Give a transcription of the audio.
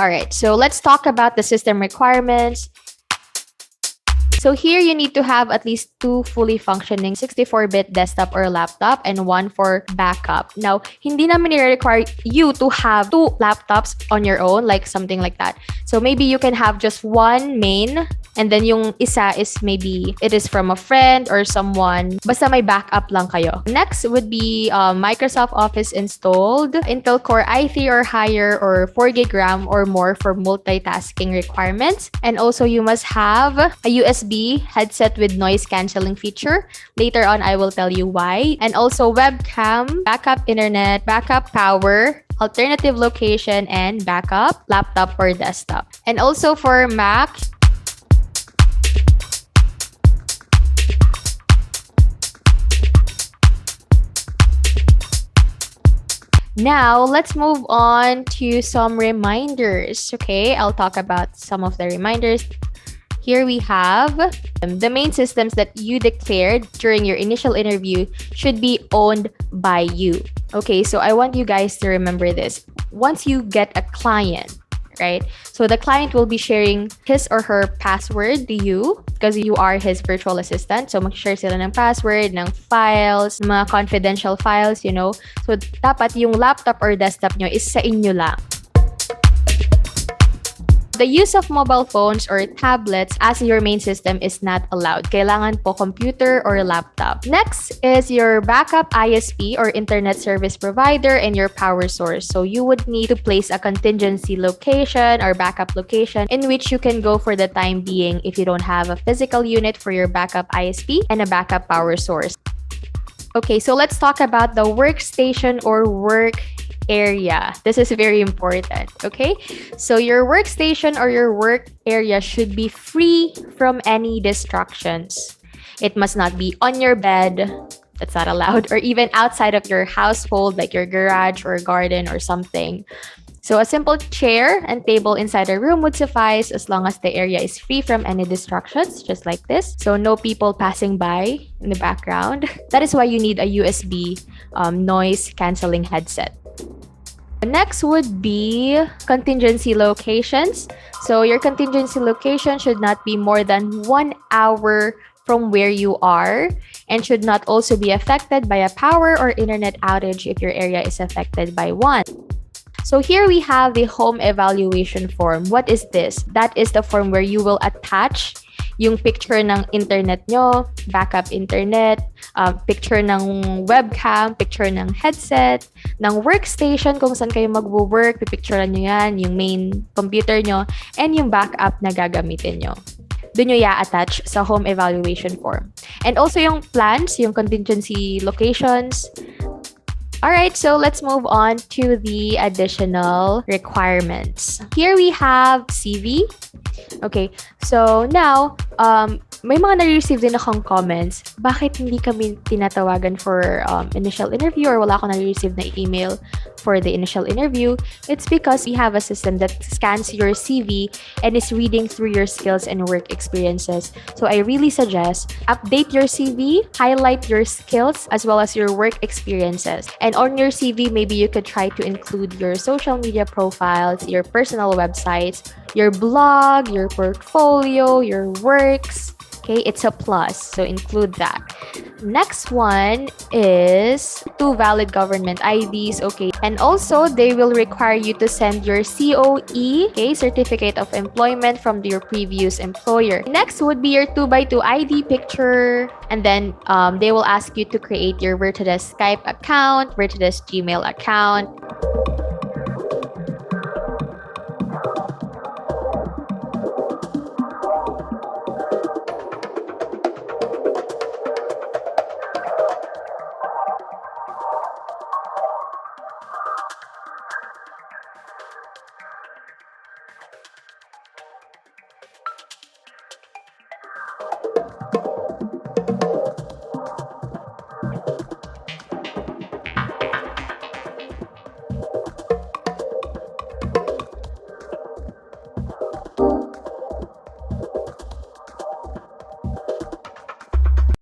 All right, so let's talk about the system requirements. So here you need to have at least 2 fully functioning 64-bit desktop or laptop and 1 for backup. Now, hindi naman i-require you to have 2 laptops on your own, like something like that. So maybe you can have just 1 main and then yung isa is maybe it is from a friend or someone. Basta may backup lang kayo. Next would be Microsoft Office installed, Intel Core i3 or higher or 4 gig RAM or more for multitasking requirements. And also you must have a USB headset with noise cancelling feature. Later on, I will tell you why. And also webcam, backup internet, backup power, alternative location, and backup laptop or desktop. And also for Mac, now, let's move on to some reminders. Okay, I'll talk about some of the reminders. Here we have the main systems that you declared during your initial interview should be owned by you. Okay, so I want you guys to remember this. Once you get a client, right? So the client will be sharing his or her password to you because you are his virtual assistant. So mag-share sila ng password, ng files, mga confidential files, you know. So dapat yung laptop or desktop nyo is sa inyo lang. The use of mobile phones or tablets as your main system is not allowed. Kailangan po computer or laptop. Next is your backup ISP or internet service provider and your power source. So you would need to place a contingency location or backup location in which you can go for the time being if you don't have a physical unit for your backup ISP and a backup power source. Okay, so let's talk about the workstation or work area. This is very important, okay? So your workstation or your work area should be free from any distractions. It must not be on your bed, that's not allowed, or even outside of your household, like your garage or garden or something. So a simple chair and table inside a room would suffice as long as the area is free from any distractions, just like this. So no people passing by in the background. That is why you need a USB noise cancelling headset. Next would be contingency locations. So your contingency location should not be more than 1 hour from where you are and should not also be affected by a power or internet outage if your area is affected by one. So here we have the home evaluation form. What is this? That is the form where you will attach yung picture ng internet nyo, backup internet, picture ng webcam, picture ng headset, ng workstation kung saan kayo mag-work, pipicturean nyo yan, yung main computer nyo, and yung backup na gagamitin nyo. Doon nyo i-attach sa home evaluation form. And also yung plans, yung contingency locations. Alright, so let's move on to the additional requirements. Here we have CV. Okay, so now, may mga na-receive din akong comments. Bakit hindi kami tinatawagan for initial interview or wala akong na-receive na email for the initial interview? It's because we have a system that scans your CV and is reading through your skills and work experiences. So I really suggest update your CV, highlight your skills as well as your work experiences. And on your CV, maybe you could try to include your social media profiles, your personal websites, your blog, your portfolio, your works. Okay, it's a plus, so include that. Next one is 2 valid government IDs, okay. And also, they will require you to send your COE, okay, Certificate of Employment from your previous employer. Next would be your 2x2 ID picture. And then they will ask you to create your Virtudesk Skype account, Virtudesk Gmail account.